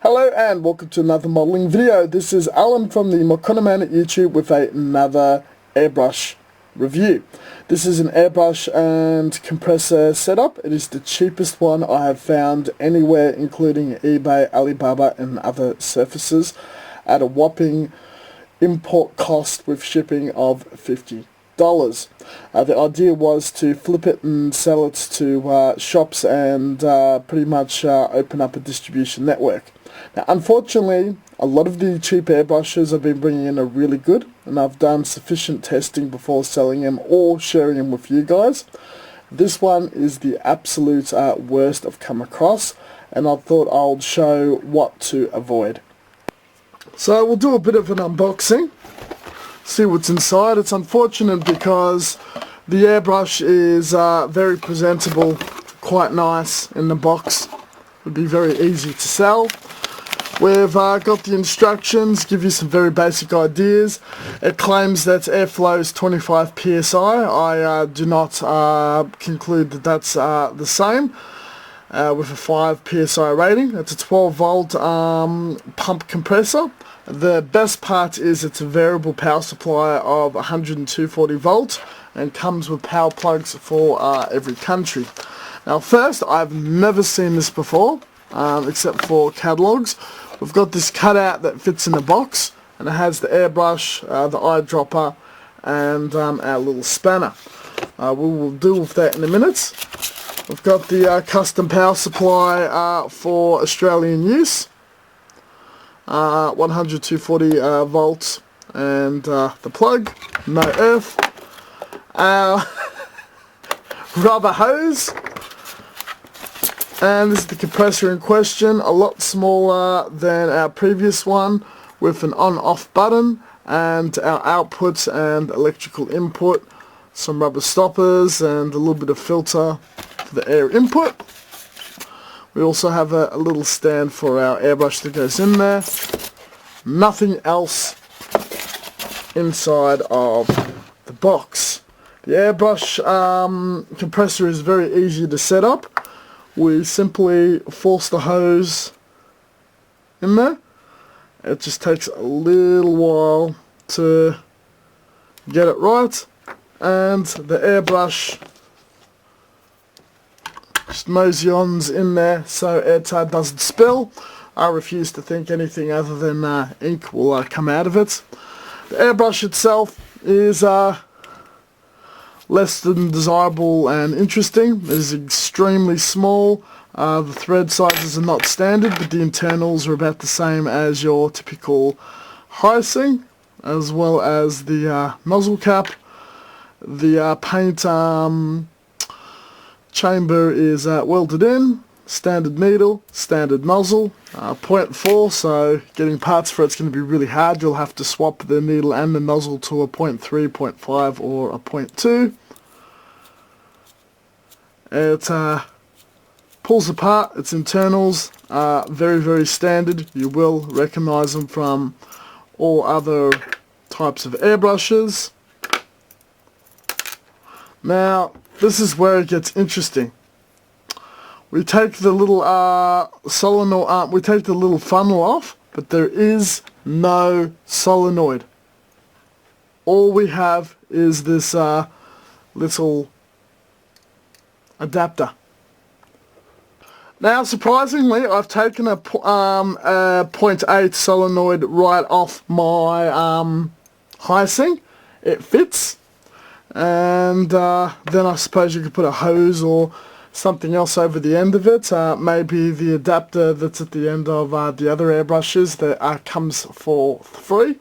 Hello and welcome to another modelling video. This is Alan from the Mokonaman at YouTube with another airbrush review. This is an airbrush and compressor setup. It is the cheapest one I have found anywhere, including eBay, Alibaba and other surfaces, at a whopping import cost with shipping of $50. The idea was to flip it and sell it to shops and pretty much open up a distribution network. Now, unfortunately, a lot of the cheap airbrushes I've been bringing in are really good, and I've done sufficient testing before selling them or sharing them with you guys. This one is the absolute worst I've come across, and I thought I'll show what to avoid. So we'll do a bit of an unboxing, see what's inside. It's unfortunate because the airbrush is very presentable, quite nice in the box. Would be very easy to sell. We've got the instructions, give you some very basic ideas. It claims that airflow is 25 psi. I do not conclude that that's the same. With a 5 psi rating. It's a 12 volt pump compressor. The best part is it's a variable power supply of 140 volts and comes with power plugs for every country. Now first, I've never seen this before, except for catalogs. We've got this cutout that fits in the box, and it has the airbrush, the eyedropper, and our little spanner. We will deal with that in a minute. We've got the custom power supply for Australian use, 100 240 volts, and the plug, no earth, our rubber hose. And this is the compressor in question, a lot smaller than our previous one, with an on-off button, and our outputs and electrical input, some rubber stoppers and a little bit of filter for the air input. We also have a little stand for our airbrush that goes in there. Nothing else inside of the box. The airbrush compressor is very easy to set up. We simply force the hose in there. It just takes a little while to get it right, and the airbrush just mosey-ons in there so it doesn't spill. I refuse to think anything other than ink will come out of it. The airbrush itself is less than desirable and interesting. It is extremely small. The thread sizes are not standard, but the internals are about the same as your typical hyacinth, as well as the nozzle cap. The paint chamber is welded in, standard needle, standard nozzle, 0.4, so getting parts for it's going to be really hard. You'll have to swap the needle and the nozzle to a 0.3, 0.5 or a 0.2. It pulls apart its internals, very, very standard. You will recognize them from all other types of airbrushes. Now, this is where it gets interesting. We take the little solenoid, we take the little funnel off, but there is no solenoid. All we have is this little adapter. Now, surprisingly, I've taken a 0.8 solenoid right off my hyacinth. It fits, and then I suppose you could put a hose or something else over the end of it. Maybe the adapter that's at the end of the other airbrushes that comes for free.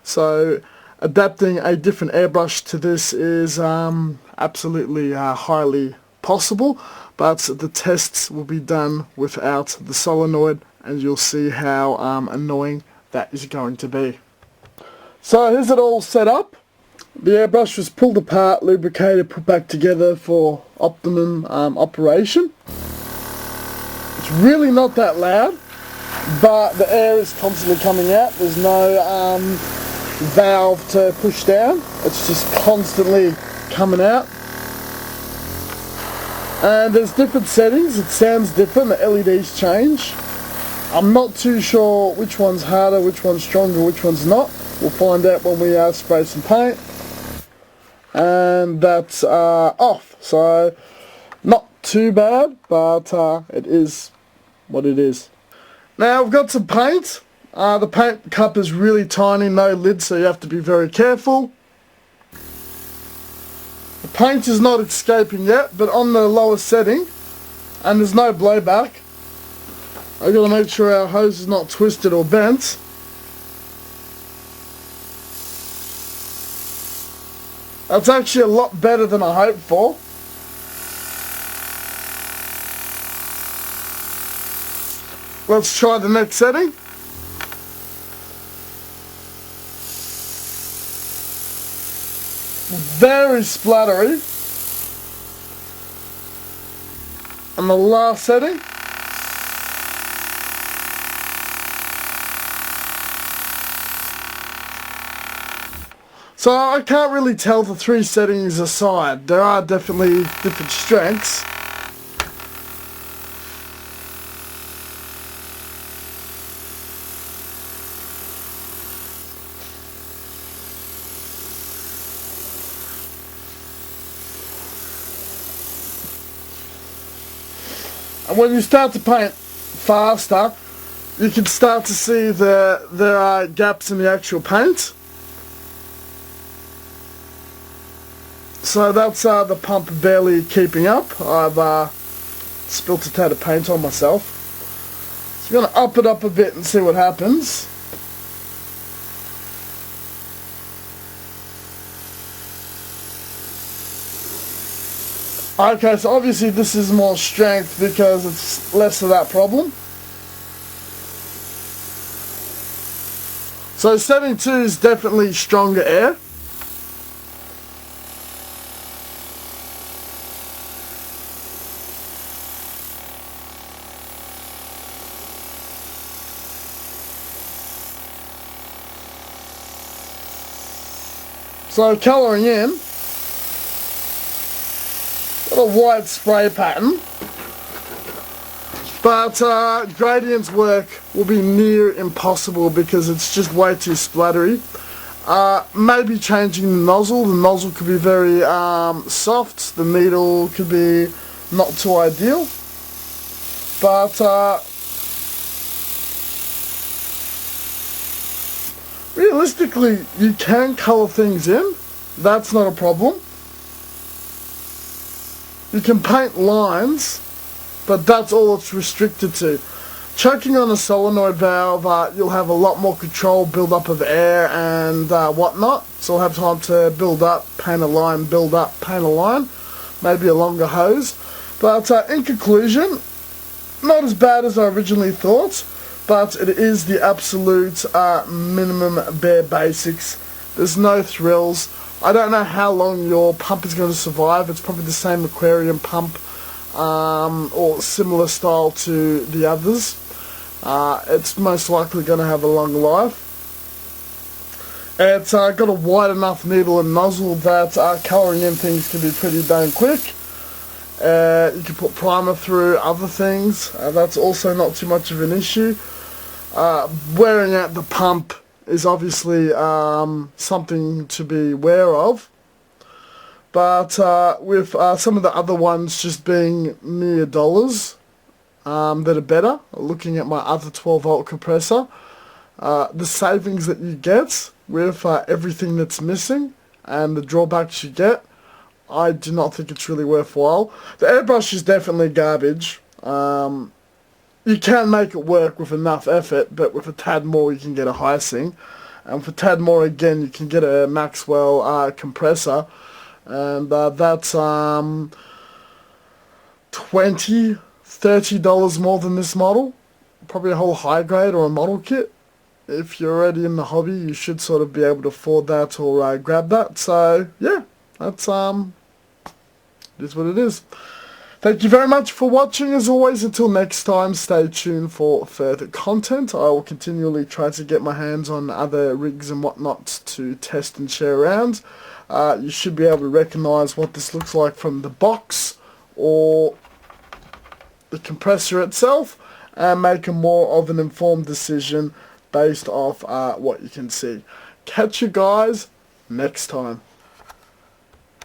So adapting a different airbrush to this is absolutely highly possible, but the tests will be done without the solenoid, and you'll see how annoying that is going to be. So here's it all set up. The airbrush was pulled apart, lubricated, put back together for optimum operation. It's really not that loud, but the air is constantly coming out. There's no valve to push down. It's just constantly coming out. And there's different settings. It sounds different. The LEDs change. I'm not too sure which one's harder, which one's stronger, which one's not. We'll find out when we spray some paint. And that's off. So, not too bad, but it is what it is. Now I've got some paint. The paint cup is really tiny, no lid, so you have to be very careful. The paint is not escaping yet, but on the lower setting, and there's no blowback, I've got to make sure our hose is not twisted or bent. That's actually a lot better than I hoped for. Let's try the next setting. Very splattery. And the last setting. So I can't really tell the three settings aside. There are definitely different strengths. And when you start to paint faster, you can start to see there are gaps in the actual paint. So that's the pump barely keeping up. I've spilt a tad of paint on myself. So I'm going to up it up a bit and see what happens. Okay, so obviously this is more strength because it's less of that problem. So setting 2 is definitely stronger air. So colouring in, got a white spray pattern, but gradients work will be near impossible because it's just way too splattery. Maybe changing the nozzle could be very soft, the needle could be not too ideal, but realistically, you can colour things in. That's not a problem. You can paint lines, but that's all it's restricted to. Choking on a solenoid valve, you'll have a lot more control, build up of air and whatnot. So you'll have time to build up, paint a line, build up, paint a line. Maybe a longer hose. But in conclusion, not as bad as I originally thought. But it is the absolute minimum bare basics. There's no thrills. I don't know how long your pump is going to survive. It's probably the same aquarium pump or similar style to the others. It's most likely going to have a long life. It's got a wide enough needle and nozzle that colouring in things can be pretty darn quick. You can put primer through other things. That's also not too much of an issue. Wearing out the pump is obviously something to be aware of, but with some of the other ones just being mere dollars that are better, looking at my other 12 volt compressor, the savings that you get with everything that's missing and the drawbacks you get, I do not think it's really worthwhile. The airbrush is definitely garbage. You can make it work with enough effort, but with a tad more you can get a hyacinth, and for a tad more again you can get a Maxwell compressor, and that's $20–30 more than this model. Probably a whole high grade or a model kit. If you're already in the hobby, you should sort of be able to afford that or grab that. So yeah, that's it is what it is. Thank you very much for watching. As always, until next time, stay tuned for further content. I will continually try to get my hands on other rigs and whatnot to test and share around. You should be able to recognise what this looks like from the box or the compressor itself. and make a more of an informed decision based off what you can see. Catch you guys next time.